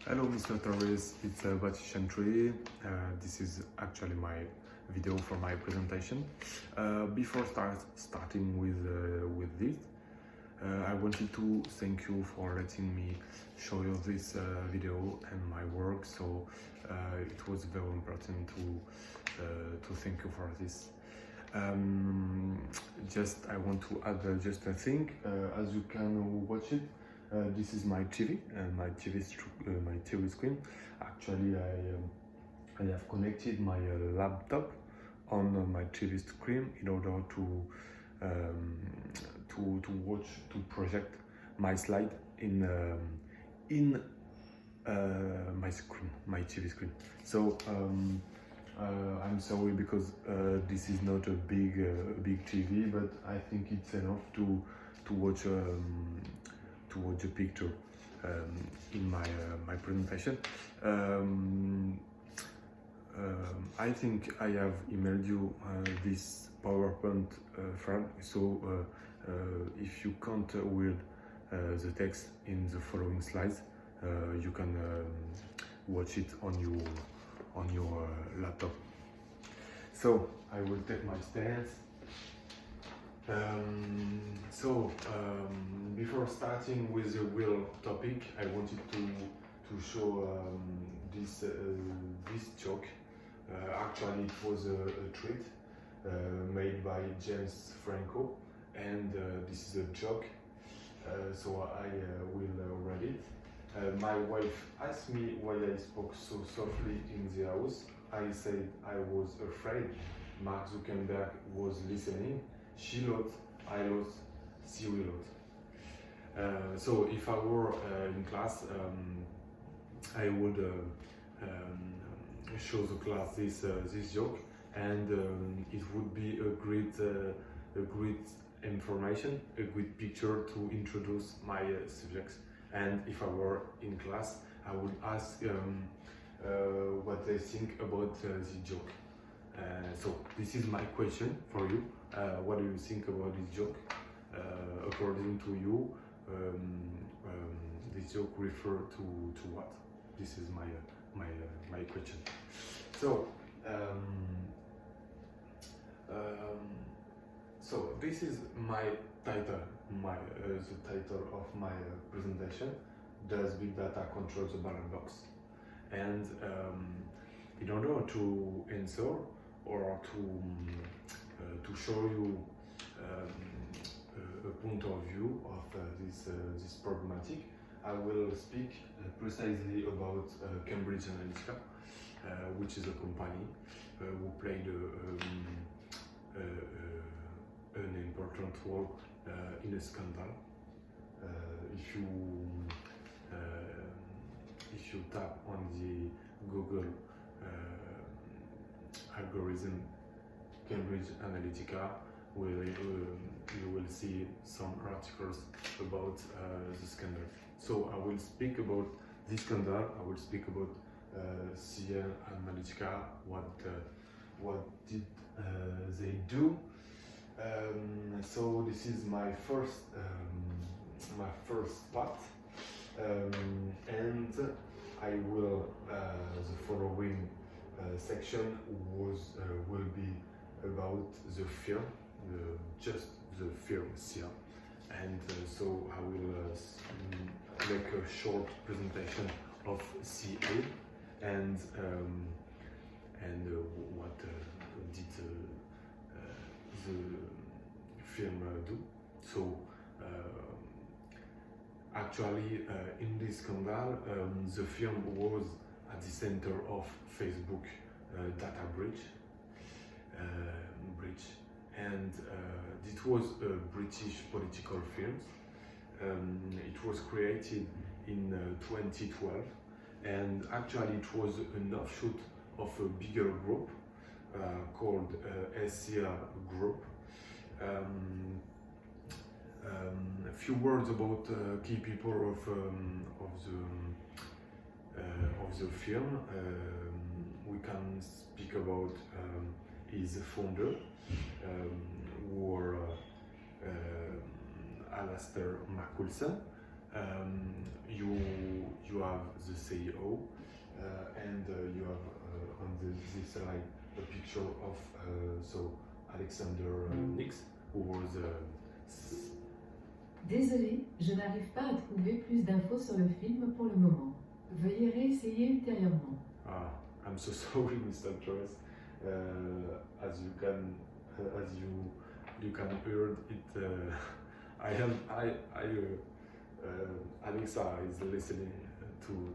Hello, Mr. Torres. It's Batisham Tree. This is actually my video for my presentation. Before starting with this, I wanted to thank you for letting me show you this video and my work. So it was very important to thank you for this. I want to add just a thing. As you can watch it. This is my TV and my TV screen. Actually, I have connected my laptop on my TV screen in order to project my slide in my TV screen. So I'm sorry because this is not a big TV, but I think it's enough to watch. To watch a picture in my presentation. I think I have emailed you this PowerPoint file, so if you can't read the text in the following slides, you can watch it on your laptop. So I will take my stance. Before starting with the real topic, I wanted to show this joke. Actually, it was a treat made by James Franco, and this is a joke. So I will read it. My wife asked me why I spoke so softly in the house. I said I was afraid Mark Zuckerberg was listening. She lot, I lot, she will lot. So if I were in class, I would show the class this joke, and it would be a great information, a great picture to introduce my subjects. And if I were in class, I would ask what they think about the joke. So this is my question for you. What do you think about this joke? According to you, this joke refer to what? This is my question. So this is my title, the title of my presentation. Does big data control the ballot box? And in order to answer or to show you a point of view of this problematic, I will speak precisely about Cambridge Analytica, which is a company who played an important role in a scandal. If you tap on the Google algorithm Cambridge Analytica, you will see some articles about the scandal. So I will speak about this scandal. I will speak about CL Analytica. What did they do? So this is my first part, and I will the following section will be about the film, just the film here, and so I will make a short presentation of CA and what did the film do. So actually, in this scandal, the film was at the center of Facebook data breach, and it was a British political film. It was created in 2012, and actually it was an offshoot of a bigger group called SCR Group. A few words about key people of the film. We can speak about his founder, who were Alastair McWilson, You have the CEO, and you have on this slide a picture of Alexander Nix, who was Désolé, je n'arrive pas à trouver plus d'infos sur le film pour le moment. Veuillez réessayer ultérieurement. I'm so sorry, Mr. Joyce. As you can hear it, Alexa is listening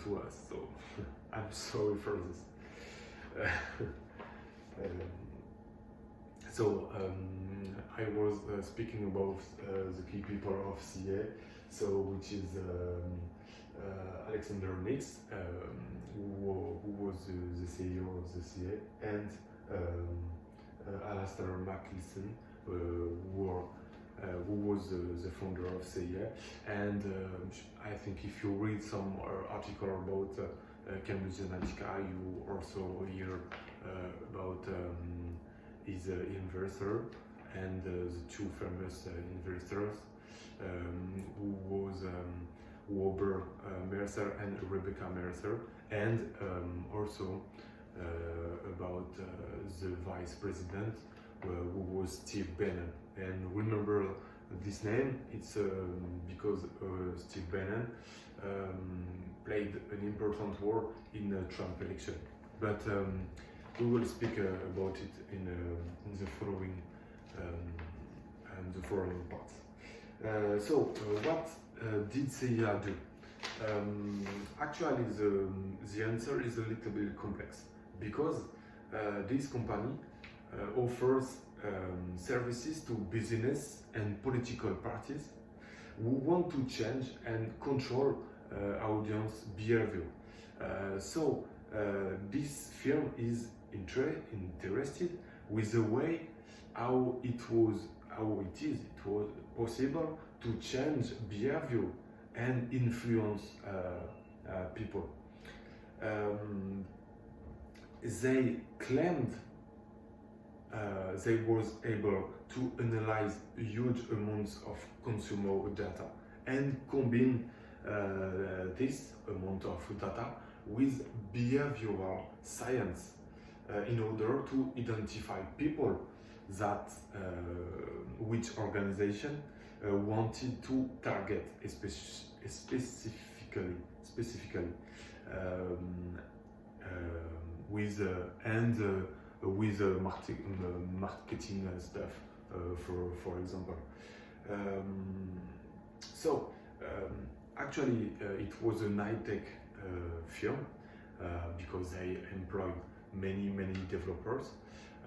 to us, so I'm sorry for this. I was speaking about the key people of CA, which is Alexander Nix, who was the CEO of the CA, and Alastair MacLean, who was the founder of CIA. And I think if you read some article about Cambridge Analytica, you also hear about his investor and the two famous investors, who was Wilbur Mercer and Rebecca Mercer, and also about the vice president, who was Steve Bannon. And remember this name, it's because Steve Bannon played an important role in the Trump election. But we will speak about it in the following parts. What did CIA do? Actually, the answer is a little bit complex, because this company offers services to business and political parties who want to change and control audience behavior. This firm is interested with the way how it was possible to change behavior and influence people. They claimed they was able to analyze huge amounts of consumer data and combine this amount of data with behavioral science in order to identify people that which organization wanted to target specifically with marketing stuff, for example. Actually, it was a high-tech firm, because they employed many developers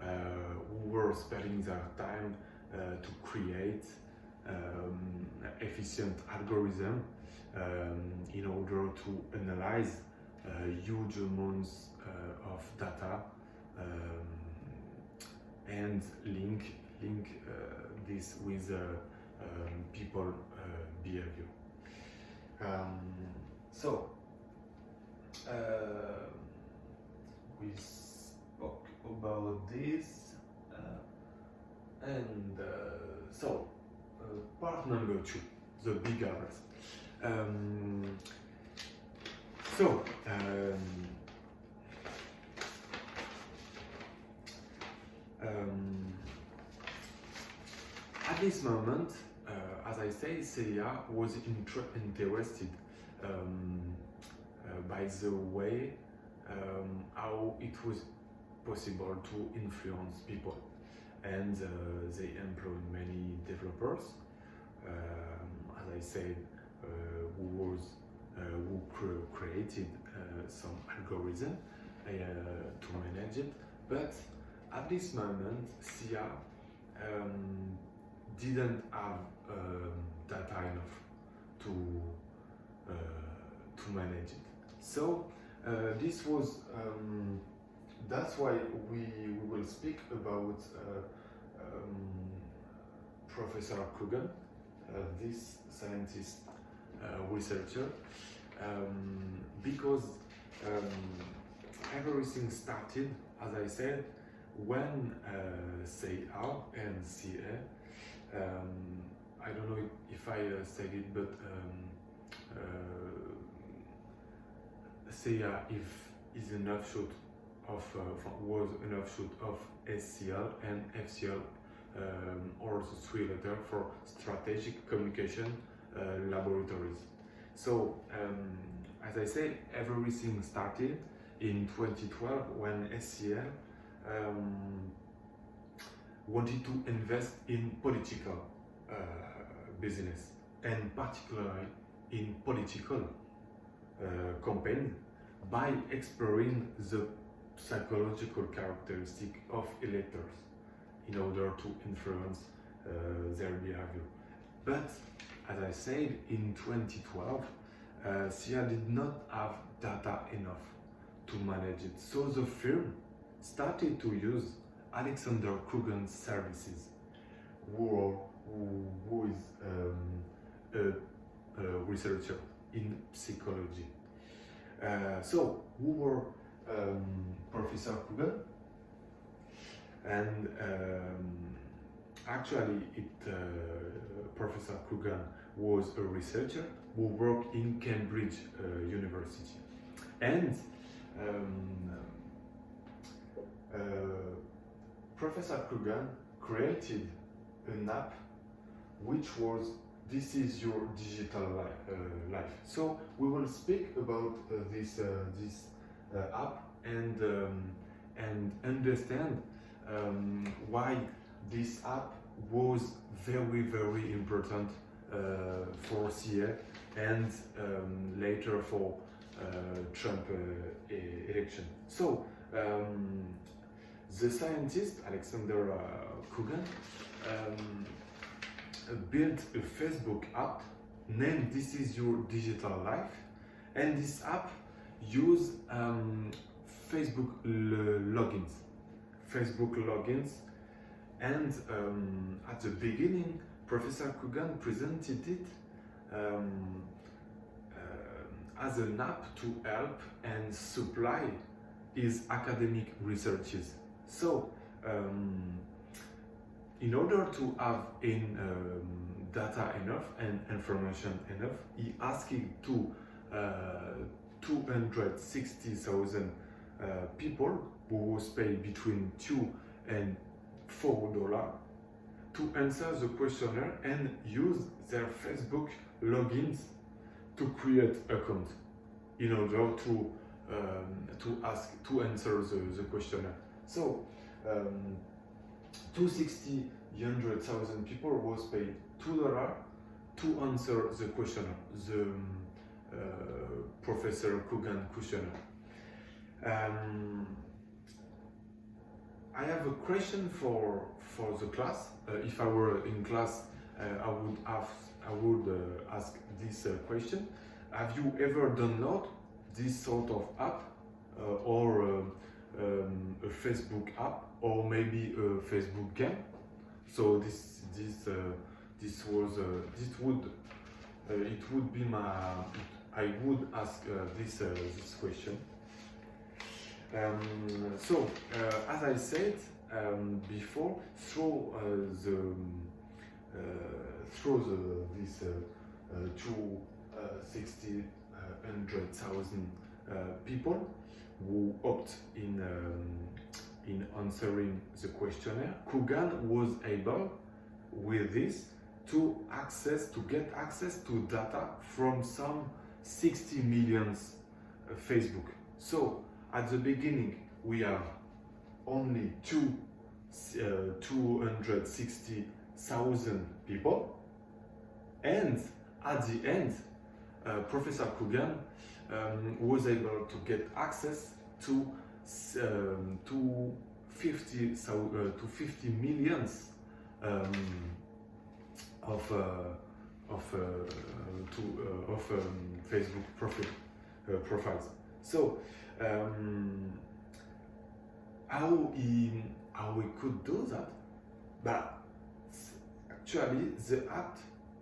who were spending their time to create efficient algorithm in order to analyze huge amounts of data and link this with people behavior. We spoke about this, and part number 2, the big others. At this moment, as I say, CIA was interested by the way how it was possible to influence people, and they employed many developers, as I said, who created some algorithm to manage it. But at this moment, CIA didn't have data enough to manage it. So this was that's why we will speak about Professor Coogan, this scientist researcher, because everything started, as I said, when CIA and CIA, I don't know if I said it, but say if is an offshoot of was an offshoot of SCL and FCL, or the three letters for Strategic Communication Laboratories. So, as I said, everything started in 2012 when SCL wanted to invest in political business, and particularly in political campaign, by exploring the psychological characteristic of electors in order to influence their behavior. But as I said, in 2012, SIA did not have data enough to manage it. So the firm started to use Alexander Krugen's services, who is a researcher in psychology. So, who were Professor Krugen? And actually, Professor Krugen was a researcher who worked in Cambridge University. And Professor Krugen created an app which was "This is your digital life." So we will speak about this app and understand why this app was very important for CIA and later for Trump election. So the scientist Alexander Krugen built a Facebook app named "This is your digital life," and this app used Facebook logins, and at the beginning Professor Krugen presented it as an app to help and supply his academic researches. So in order to have data enough and information enough, he asked to 260,000 people who was paid between $2 and $4 to answer the questionnaire and use their Facebook logins to create account in order to answer the questionnaire. So 260,000 people was paid $2 to answer the questionnaire, the Professor Krugen questionnaire. I have a question for the class. If I were in class, I would ask this question. Have you ever downloaded this sort of app or a Facebook app, or maybe a Facebook game? So I would ask this question. As I said before, through this 260,000 people who opt in answering the questionnaire, Krugen was able with this to get access to data from some 60 million Facebook. So at the beginning we have only 260,000 people, and at the end Professor Krugen was able to get access to 50 million of Facebook profiles. So how we could do that? But actually the app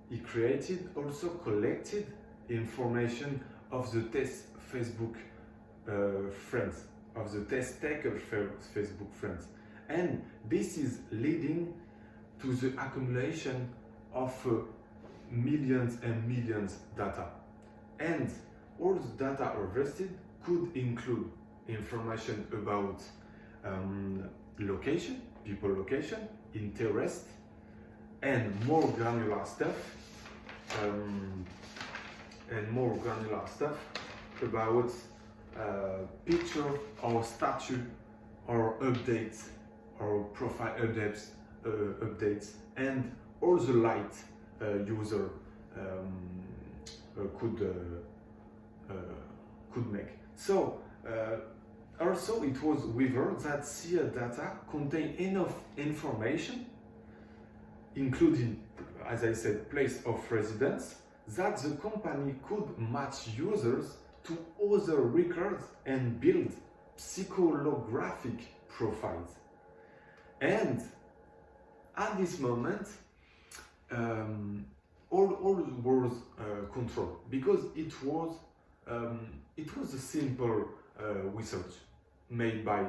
he created also collected information of the test Facebook friends, of the test taker Facebook friends, and this is leading to the accumulation of millions and millions data. And all the data harvested could include information about location, people location, interest, and more granular stuff, about picture or statue or updates or profile updates, and all the light user could make. So also it was revealed that SIA data contain enough information, including, as I said, place of residence, that the company could match users to other records and build psychographic profiles. And at this moment, all was controlled, because it was a simple research made by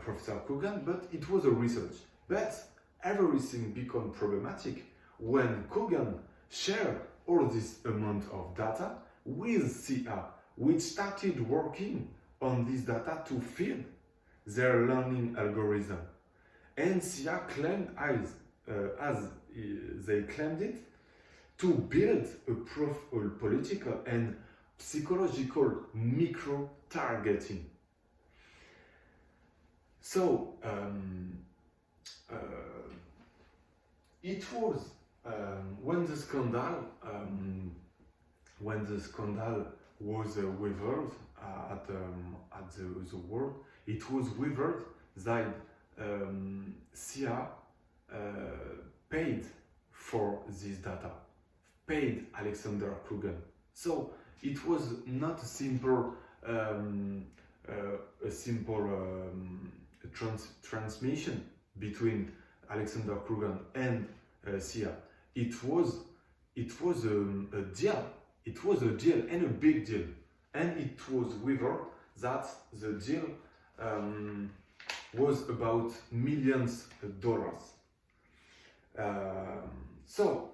Professor Kogan, but it was a research. But everything became problematic when Kogan shared all this amount of data with CIA, which started working on this data to feed their learning algorithm. And CIA claimed, as they claimed it, to build a political and psychological micro-targeting. So it was when the scandal was revealed at the world, it was revealed that CIA paid for this data, paid Alexander Krugen. So it was not a simple transmission between Alexander Krugen and CIA. It was a deal. It was a deal, and a big deal. And it was revealed that the deal was about millions of dollars. So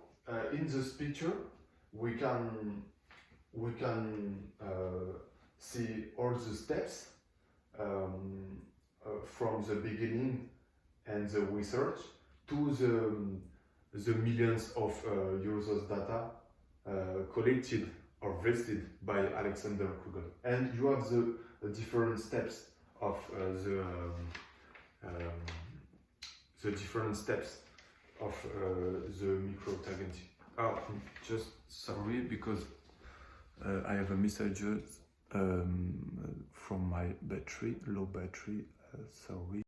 in this picture, we can see all the steps from the beginning and the research to the millions of users' data collected or vested by Alexander Krugen. And you have the different steps of the different steps of the micro-targeting. Oh, just sorry, because I have a message from my battery, low battery, sorry.